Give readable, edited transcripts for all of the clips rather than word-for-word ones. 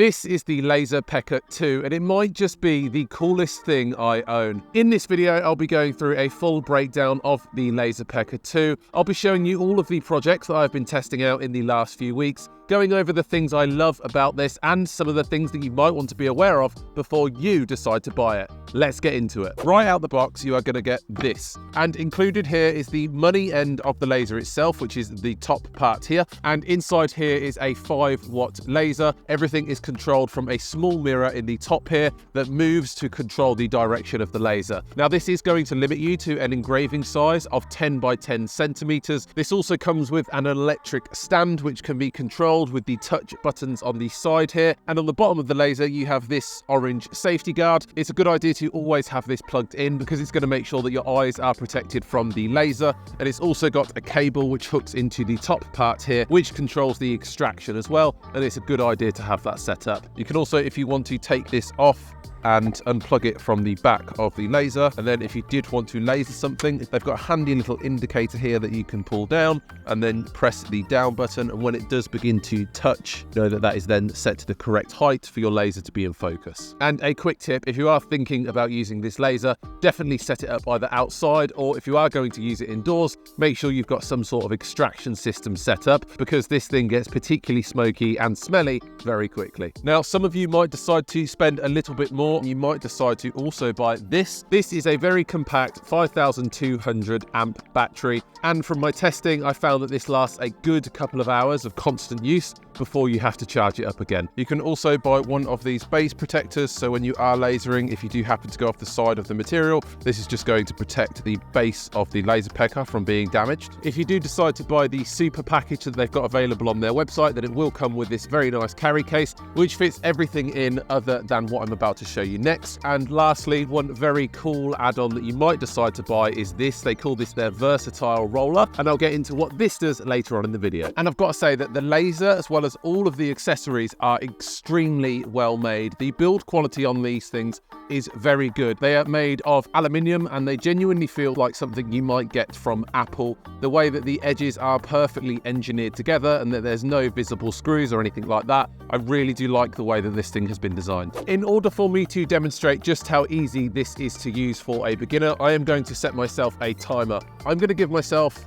This is the Laser Pecker 2, and it might just be the coolest thing I own. In this video, I'll be going through a full breakdown of the Laser Pecker 2. I'll be showing you all of the projects that I've been testing out in the last few weeks, going over the things I love about this and some of the things that you might want to be aware of before you decide to buy it. Let's get into it. Right out the box, you are going to get this. And included here is the money end of the laser itself, which is the top part here. And inside here is a 5-watt laser. Everything is controlled from a small mirror in the top here that moves to control the direction of the laser. Now, this is going to limit you to an engraving size of 10 by 10 centimeters. This also comes with an electric stand, which can be controlled with the touch buttons on the side here. And on the bottom of the laser, you have this orange safety guard. It's a good idea to always have this plugged in because it's going to make sure that your eyes are protected from the laser. And it's also got a cable which hooks into the top part here, which controls the extraction as well. And it's a good idea to have that set up. You can also, if you want to, take this off and unplug it from the back of the laser. And then if you did want to laser something, they've got a handy little indicator here that you can pull down and then press the down button. And when it does begin to touch, know that that is then set to the correct height for your laser to be in focus. And a quick tip, if you are thinking about using this laser, definitely set it up either outside, or if you are going to use it indoors, make sure you've got some sort of extraction system set up, because this thing gets particularly smoky and smelly very quickly. Now, some of you might decide to spend a little bit more. You might decide to also buy this. This is a very compact 5200 amp battery, and from my testing I found that this lasts a good couple of hours of constant use before you have to charge it up again. You can also buy one of these base protectors, so when you are lasering, if you do happen to go off the side of the material, this is just going to protect the base of the laser pecker from being damaged. If you do decide to buy the super package that they've got available on their website, then it will come with this very nice carry case which fits everything in other than what I'm about to show you next. And lastly, one very cool add-on that you might decide to buy is this. They call this their versatile roller, and I'll get into what this does later on in the video. And I've got to say that the laser, as well as all of the accessories, are extremely well made. The build quality on these things is very good. They are made of aluminium and they genuinely feel like something you might get from Apple. The way that the edges are perfectly engineered together and that there's no visible screws or anything like that. I really do like the way that this thing has been designed. In order for me to demonstrate just how easy this is to use for a beginner, I am going to set myself a timer. I'm going to give myself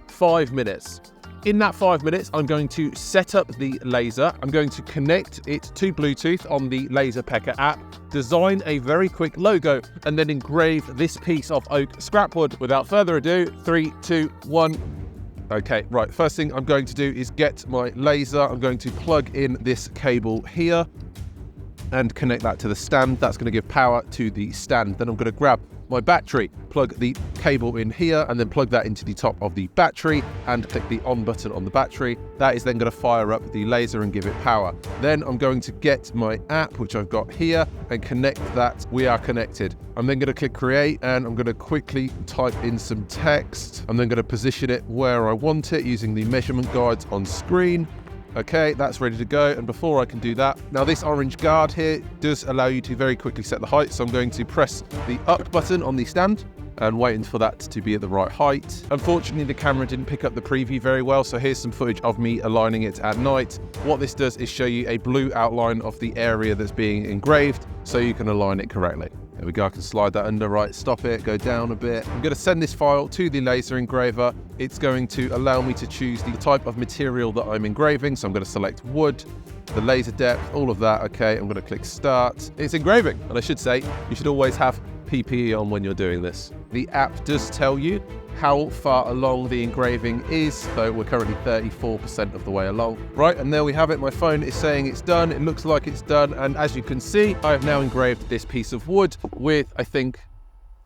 5 minutes. In that 5 minutes, I'm going to set up the laser. I'm going to connect it to Bluetooth on the Laser Pecker app, design a very quick logo, and then engrave this piece of oak scrapwood. Without further ado, 3, 2, 1. Okay, right, first thing I'm going to do is get my laser. I'm going to plug in this cable here and connect that to the stand. That's going to give power to the stand. Then I'm going to grab my battery, plug the cable in here, and then plug that into the top of the battery and click the on button on the battery. That is then going to fire up the laser and give it power. Then I'm going to get my app, which I've got here, and connect that. We are connected. I'm then going to click create, and I'm going to quickly type in some text. I'm then going to position it where I want it using the measurement guides on screen. Okay, that's ready to go. And before I can do that, now this orange guard here does allow you to very quickly set the height. So I'm going to press the up button on the stand and waiting for that to be at the right height. Unfortunately, the camera didn't pick up the preview very well, so here's some footage of me aligning it at night. What this does is show you a blue outline of the area that's being engraved so you can align it correctly. There we go, I can slide that under, right, stop it, go down a bit. I'm going to send this file to the laser engraver. It's going to allow me to choose the type of material that I'm engraving. So I'm going to select wood, the laser depth, all of that. Okay, I'm going to click start. It's engraving, and I should say, you should always have PPE on when you're doing this. The app does tell you how far along the engraving is, so we're currently 34% of the way along. Right, and there we have it. My phone is saying it's done. It looks like it's done, and as you can see, I have now engraved this piece of wood with, I think,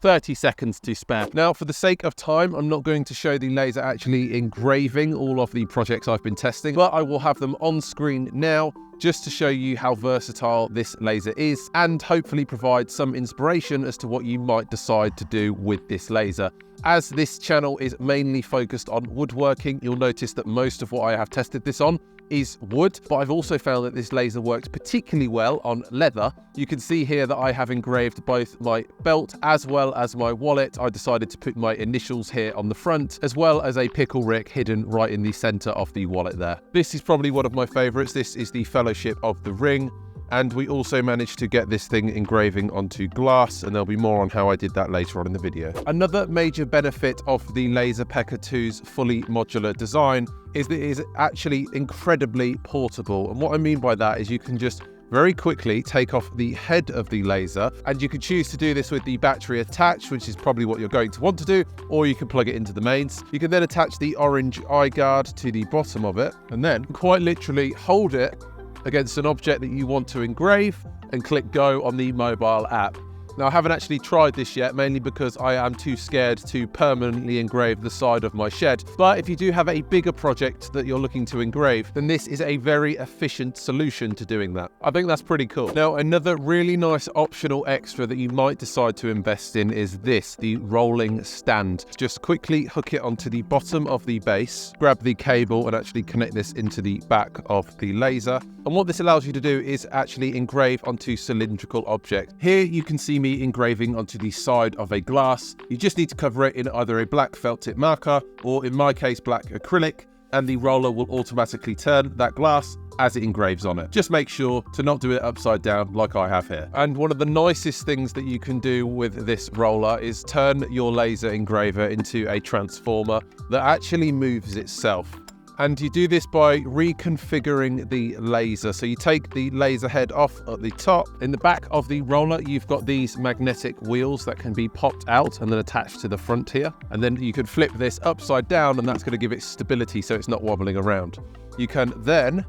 30 seconds to spare. Now, for the sake of time, I'm not going to show the laser actually engraving all of the projects I've been testing, but I will have them on screen now just to show you how versatile this laser is and hopefully provide some inspiration as to what you might decide to do with this laser. As this channel is mainly focused on woodworking, you'll notice that most of what I have tested this on is wood, but I've also found that this laser works particularly well on leather. You can see here that I have engraved both my belt as well as my wallet. I decided to put my initials here on the front, as well as a pickle rick hidden right in the center of the wallet there. This is probably one of my favorites. This is the Fellowship of the Ring. And we also managed to get this thing engraving onto glass, and there'll be more on how I did that later on in the video. Another major benefit of the Laser Pecker 2's fully modular design is that it is actually incredibly portable. And what I mean by that is you can just very quickly take off the head of the laser, and you can choose to do this with the battery attached, which is probably what you're going to want to do, or you can plug it into the mains. You can then attach the orange eye guard to the bottom of it, and then quite literally hold it against an object that you want to engrave and click go on the mobile app. Now, I haven't actually tried this yet, mainly because I am too scared to permanently engrave the side of my shed. But if you do have a bigger project that you're looking to engrave, then this is a very efficient solution to doing that. I think that's pretty cool. Now, another really nice optional extra that you might decide to invest in is this, the rolling stand. Just quickly hook it onto the bottom of the base, grab the cable and actually connect this into the back of the laser. And what this allows you to do is actually engrave onto cylindrical objects. Here you can see me engraving onto the side of a glass. You just need to cover it in either a black felt tip marker or, in my case, black acrylic, and the roller will automatically turn that glass as it engraves on it. Just make sure to not do it upside down like I have here. And one of the nicest things that you can do with this roller is turn your laser engraver into a transformer that actually moves itself. And you do this by reconfiguring the laser. So you take the laser head off at the top. In the back of the roller, you've got these magnetic wheels that can be popped out and then attached to the front here. And then you can flip this upside down, and that's going to give it stability so it's not wobbling around. You can then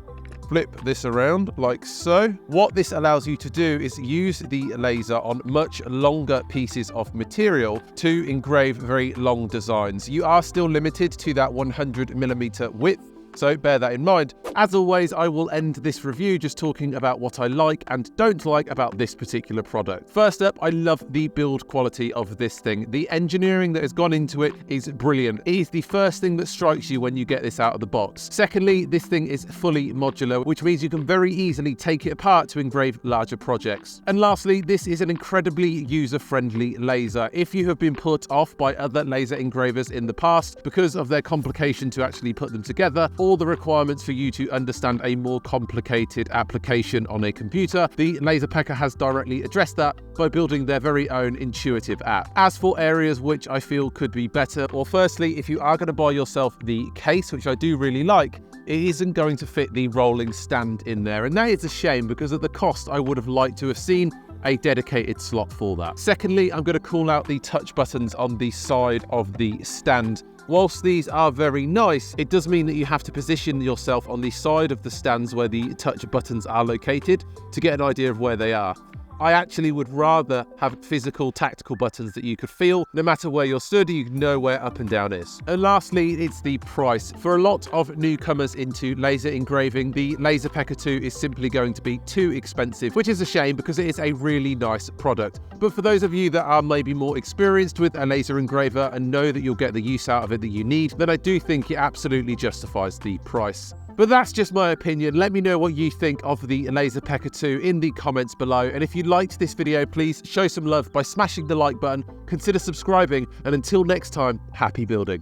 flip this around like so. What this allows you to do is use the laser on much longer pieces of material to engrave very long designs. You are still limited to that 100mm width, so bear that in mind. As always, I will end this review just talking about what I like and don't like about this particular product. First up, I love the build quality of this thing. The engineering that has gone into it is brilliant. It is the first thing that strikes you when you get this out of the box. Secondly, this thing is fully modular, which means you can very easily take it apart to engrave larger projects. And lastly, this is an incredibly user-friendly laser. If you have been put off by other laser engravers in the past because of their complication to actually put them together, or the requirements for you to understand a more complicated application on a computer, the Laser Pecker has directly addressed that by building their very own intuitive app. As for areas which I feel could be better, well, firstly, if you are going to buy yourself the case, which I do really like, it isn't going to fit the rolling stand in there, and that is a shame because at the cost I would have liked to have seen a dedicated slot for that. Secondly, I'm going to call out the touch buttons on the side of the stand. Whilst these are very nice, it does mean that you have to position yourself on the side of the stands where the touch buttons are located to get an idea of where they are. I actually would rather have physical tactical buttons that you could feel. No matter where you're stood, you know where up and down is. And lastly, it's the price. For a lot of newcomers into laser engraving, the Laser Pecker 2 is simply going to be too expensive, which is a shame because it is a really nice product. But for those of you that are maybe more experienced with a laser engraver and know that you'll get the use out of it that you need, then I do think it absolutely justifies the price. But that's just my opinion. Let me know what you think of the Laser Pecker 2 in the comments below. And if you liked this video, please show some love by smashing the like button, consider subscribing, and until next time, happy building.